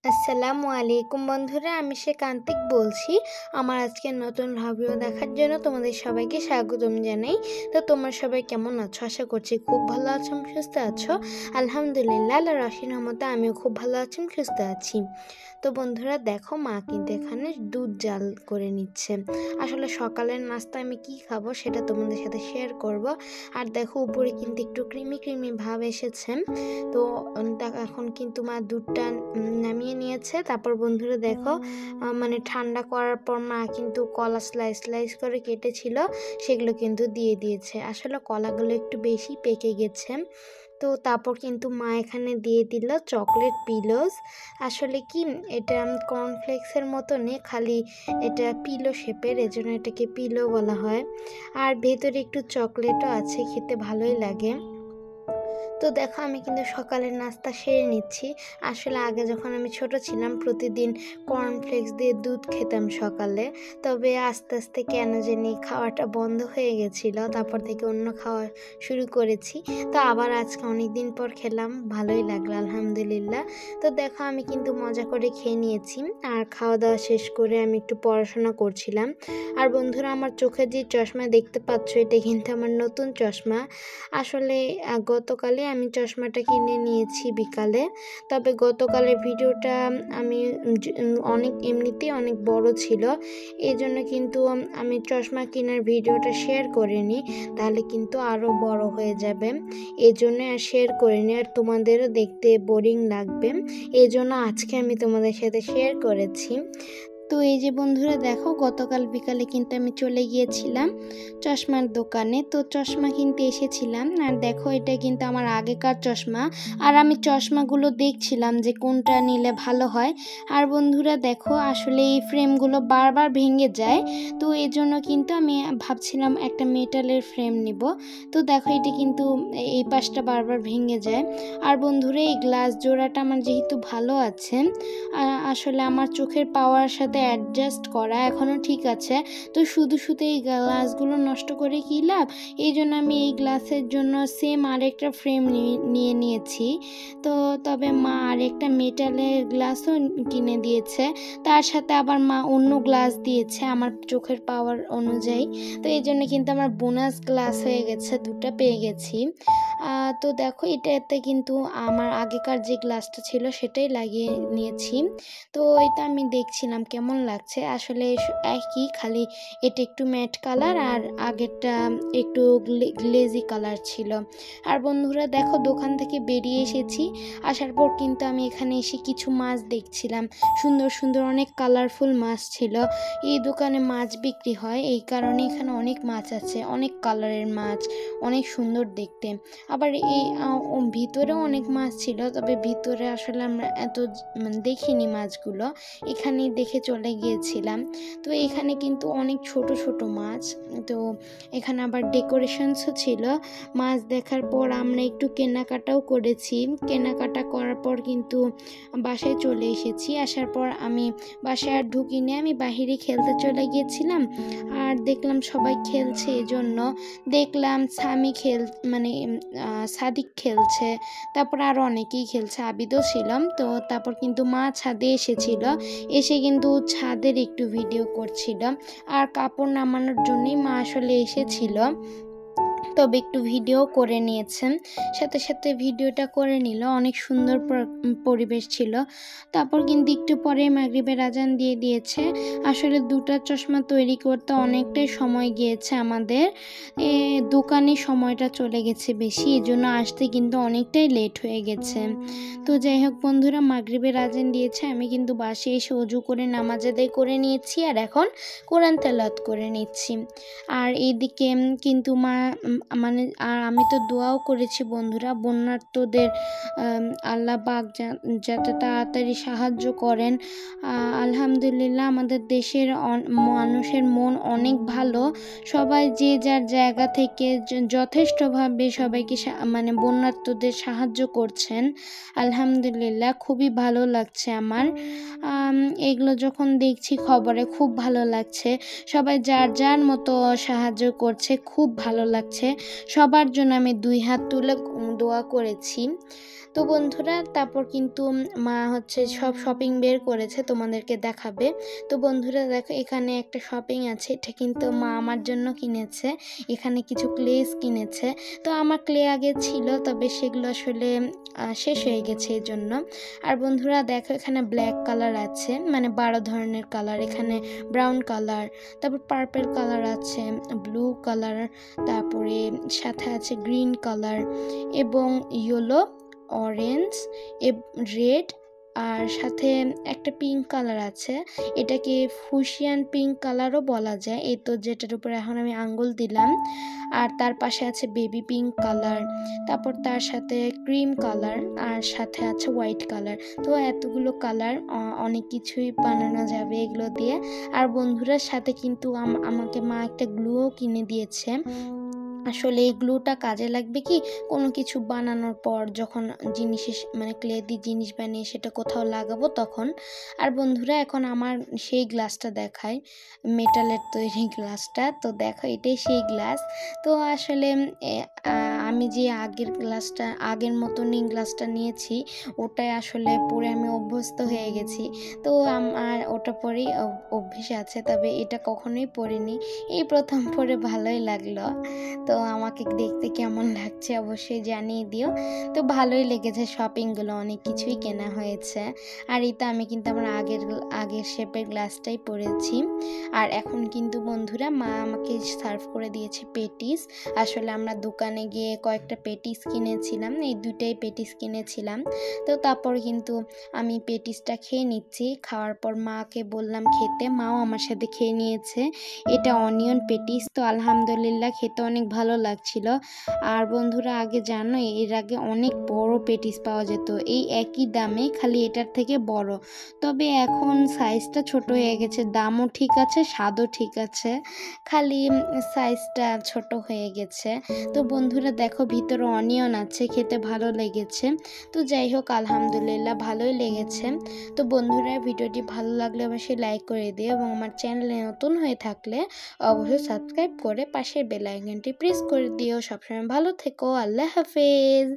আসসালামু আলাইকুম বন্ধুরা, আমি কান্তিক বলছি। আমার আজকে নতুন ভিডিও দেখার জন্য তোমাদের সবাইকে স্বাগতম জানাই। তো তোমরা সবাই কেমন আছো? আশা করছি খুব ভালো আছো, সুস্থ আছো। আলহামদুলিল্লাহ, আল্লাহর অশেষ রহমতে আমিও খুব ভালো আছি, সুস্থ আছি। তো বন্ধুরা দেখো, মা কিন্তু এখানে দুধ জাল করে নিচ্ছে। আসলে সকালের নাস্তা আমি কি খাবো সেটা তোমাদের সাথে শেয়ার করব। আর দেখো, উপরে কিন্তু একটু ক্রিমি ভাব এসেছে। তো এখন কিন্তু মা দুধটা নামিয়ে নিয়েছে। তারপর বন্ধুরা দেখো, মানে ঠান্ডা করার পর মা কিন্তু কলা স্লাইস করে কেটেছিল, সেগুলো কিন্তু দিয়ে দিয়েছে। আসলে কলাগুলো একটু বেশি পেকে গেছে। তো তারপর কিন্তু মা এখানে দিয়ে দিল চকলেট পিলোস। আসলে কি, এটা কর্নফ্লেক্সের মতনই, খালি এটা পিলো শেপের, এজন্য এটাকে পিলো বলা হয়। আর ভেতরে একটু চকলেটও আছে, খেতে ভালোই লাগে। তো দেখো, আমি কিন্তু সকালের নাস্তা সেরে নিচ্ছি। আসলে আগে যখন আমি ছোট ছিলাম, প্রতিদিন কর্নফ্লেক্স দিয়ে দুধ খেতাম সকালে। তবে আস্তে আস্তে কেন জানি খাওয়াটা বন্ধ হয়ে গেছিলো, তারপর থেকে অন্য খাওয়া শুরু করেছি। তো আবার আজকে অনেক দিন পর খেলাম, ভালোই লাগলো আলহামদুলিল্লাহ। তো দেখো, আমি কিন্তু মজা করে খেয়ে নিয়েছি। আর খাওয়া দাওয়া শেষ করে আমি একটু পড়াশোনা করছিলাম। আর বন্ধুরা, আমার চোখে যে চশমা দেখতে পাচ্ছ, এটা কিন্তু আমার নতুন চশমা। আসলে গতকালে আমি চশমাটা কিনে নিয়েছি বিকালে। তবে গতকালের ভিডিওটা আমি এমনিতেই অনেক বড় ছিল, এই জন্য কিন্তু আমি চশমা কেনার ভিডিওটা শেয়ার করিনি, তাহলে কিন্তু আরও বড় হয়ে যাবে। এই জন্য আর শেয়ার করিনি, আর তোমাদেরও দেখতে বোরিং লাগবে। এই জন্য আজকে আমি তোমাদের সাথে শেয়ার করেছি। তো এই যে বন্ধুরা দেখো, গতকাল বিকালে কিন্তু আমি চলে গিয়েছিলাম চশমার দোকানে। তো চশমা কিনতে এসেছিলাম। আর দেখো, এটা কিন্তু আমার আগেকার চশমা। আর আমি চশমাগুলো দেখছিলাম যে কোনটা নিলে ভালো হয়। আর বন্ধুরা দেখো, আসলে এই ফ্রেমগুলো বারবার ভেঙে যায়। তো এই জন্য কিন্তু আমি ভাবছিলাম একটা মেটালের ফ্রেম নিব। তো দেখো, এটা কিন্তু এই পাশটা বারবার ভেঙে যায়। আর বন্ধুরা, এই গ্লাস জোড়াটা আমার যেহেতু ভালো আছে, আসলে আমার চোখের পাওয়ার সাথে অ্যাডজাস্ট করা এখনও ঠিক আছে। তো শুধু এই গ্লাসগুলো নষ্ট করে কী লাভ, এই জন্য আমি এই গ্লাসের জন্য সেম আরেকটা ফ্রেম নিয়ে নিয়েছি। তো তবে মা আরেকটা মেটালের গ্লাসও কিনে দিয়েছে, তার সাথে আবার মা অন্য গ্লাস দিয়েছে আমার চোখের পাওয়ার অনুযায়ী। তো এই জন্য কিন্তু আমার বোনাস গ্লাস হয়ে গেছে, দুটো পেয়ে গেছি। তো দেখো, এটাতে কিন্তু আমার আগেকার যে গ্লাসটা ছিল সেটাই লাগিয়ে নিয়েছি। তো এটা আমি দেখছিলাম কেমন লাগছে। আসলে একই, খালি এটা একটু ম্যাট কালার আর আগেরটা একটু গ্লেজি কালার ছিল। আর বন্ধুরা দেখো, দোকান থেকে বেরিয়ে এসেছি। আসার পর কিন্তু আমি এখানে এসে কিছু মাছ দেখছিলাম, সুন্দর অনেক কালারফুল মাছ ছিল। এই দোকানে মাছ বিক্রি হয়, এই কারণে এখানে অনেক মাছ আছে, অনেক কালারের মাছ, অনেক সুন্দর দেখতে। আবার এই ভিতরেও অনেক মাছ ছিল, তবে ভিতরে আসলে আমরা এত দেখিনি মাছগুলো, এখানেই দেখে চলে গিয়েছিলাম। তো এখানে কিন্তু অনেক ছোট মাছ। তো এখানে আবার ডেকোরেশনসও ছিল। মাছ দেখার পর আমরা একটু কেনাকাটাও করেছি। কেনাকাটা করার পর কিন্তু বাসায় চলে এসেছি। আসার পর আমি বাসায় আর ঢুকিনি, আমি বাহিরে খেলতে চলে গিয়েছিলাম। আর দেখলাম সবাই খেলছে, এজন্য দেখলাম সাদিক খেলছে, তারপর আরও অনেকেই খেলছে, আবিদও ছিলাম। তো তারপর কিন্তু মা ছাদে এসেছিল, এসে কিন্তু ছাদের একটু ভিডিও করছিল। আর কাপড় নামানোর জন্যই মা আসলে এসেছিল, তবে একটু ভিডিও করে নিয়েছেন, সাথে ভিডিওটা করে নিল। অনেক সুন্দর পরিবেশ ছিল। তারপর কিন্তু একটু পরে মাগরিবের আজান দিয়ে দিয়েছে। আসলে দুটো চশমা তৈরি করতে অনেকটাই সময় গিয়েছে আমাদের, দোকানে সময়টা চলে গেছে বেশি, এই জন্য আসতে কিন্তু অনেকটাই লেট হয়ে গেছে। তো যাই হোক বন্ধুরা, মাগরিবের আজান দিয়েছে, আমি কিন্তু বাসে এসে অজু করে নামাজ আদায় করে নিয়েছি, আর এখন কোরআন তেলাওয়াত করে নিচ্ছি। আর এইদিকে কিন্তু আর আমি তো দোয়াও করেছি বন্ধুরা, বন্যার্তদের আল্লাহ পাক যাতে তাড়াতাড়ি সাহায্য করেন। আলহামদুলিল্লাহ, আমাদের দেশের মানুষের মন অনেক ভালো, সবাই যে যার জায়গা থেকে যথেষ্টভাবে সবাইকে বন্যার্তদের সাহায্য করছেন। আলহামদুলিল্লাহ, খুবই ভালো লাগছে আমার। এগুলো যখন দেখছি খবরে খুব ভালো লাগছে, সবাই যার মতো সাহায্য করছে, খুব ভালো লাগছে। সবার জন্য আমি 2 হাত তুলে দোয়া করেছি। তো বন্ধুরা তারপর কিন্তু মা হচ্ছে সব শপিং বের করেছে, তোমাদেরকে দেখাবে। তো বন্ধুরা দেখো এখানে একটা শপিং আছে, এটা কিন্তু মা আমার জন্য কিনেছে। এখানে কিছু ক্লেস কিনেছে। তো আমার ক্লে আগে ছিল, তবে সেগুলো আসলে শেষ হয়ে গেছে এই জন্য। আর বন্ধুরা দেখো এখানে ব্ল্যাক কালার আছে, মানে 12 ধরনের কালার। এখানে ব্রাউন কালার, তারপর পার্পল কালার আছে, ব্লু কালার, তারপরে সাথে আছে গ্রিন কালার এবং ইয়েলো, অরেঞ্জ, রেড, আর সাথে একটা পিঙ্ক কালার আছে। এটাকে ফুশিয়ান পিঙ্ক কালারও বলা যায়। এই তো যেটার উপরে এখন আমি আঙ্গুল দিলাম। আর তার পাশে আছে বেবি পিঙ্ক কালার, তারপর তার সাথে ক্রিম কালার, আর সাথে আছে হোয়াইট কালার। তো এতগুলো কালার, অনেক কিছুই বানানো যাবে এগুলো দিয়ে। আর বন্ধুরার সাথে কিন্তু আমাকে মা একটা গ্লুও কিনে দিয়েছে। আসলে এই গ্লুটা কাজে লাগবে কি কোনো কিছু বানানোর পর, যখন মানে ক্লে দিয়ে জিনিস বানিয়ে সেটা কোথাও লাগাবো তখন। আর বন্ধুরা এখন আমার সেই গ্লাসটা দেখায়, মেটালের তৈরি গ্লাসটা। তো দেখো এটাই সেই গ্লাস। তো আসলে আমি যে আগের মতনই গ্লাসটা নিয়েছি, ওটাই আসলে পরে আমি অভ্যস্ত হয়ে গেছি। তো আমার ওটা পরেই অভ্যেস আছে, তবে এটা কখনোই পরিনি, এই প্রথম পরে ভালোই লাগলো। তো আমাকে দেখতে কেমন লাগছে অবশ্যই জানিয়ে দিও। তো ভালোই লেগেছে, শপিংগুলো অনেক কিছুই কেনা হয়েছে। আর এই তো আমি কিন্তু আমার আগের শেপের গ্লাসটাই পরেছি। আর এখন কিন্তু বন্ধুরা মা আমাকে সার্ভ করে দিয়েছে পেটিস। আসলে আমরা দোকানে গিয়ে কয়েকটা পেটিস কিনেছিলাম, এই 2টাই পেটিস কিনেছিলাম। তো তারপর কিন্তু আমি পেটিসটা খেয়ে নিচ্ছি। খাওয়ার পর মাকে বললাম খেতে, মাও আমার সাথে খেয়ে নিয়েছে। এটা অনিয়ন পেটিস। তো আলহামদুলিল্লাহ খেতে অনেক ভালো লাগছিল। আর বন্ধুরা আগে জানো, এর আগে অনেক বড় পেটিস পাওয়া যেত এই একই দামে, খালি এটার থেকে বড়। তবে এখন সাইজটা ছোট হয়ে গেছে, দামও ঠিক আছে, স্বাদও ঠিক আছে, খালি সাইজটা ছোট হয়ে গেছে। তো বন্ধুরা দেখো ভিতরে অনিয়ন আছে, খেতে ভালো লেগেছে। তো যাই হোক আলহামদুলিল্লাহ ভালোই লেগেছে। তো বন্ধুরা ভিডিওটি ভালো লাগলে অবশ্যই লাইক করে দিও, এবং আমার চ্যানেলে নতুন হয়ে থাকলে অবশ্যই সাবস্ক্রাইব করে পাশের বেল আইকনটি প্রেস করে দিও। সবসময় ভালো থেকো। আল্লাহ হাফেজ।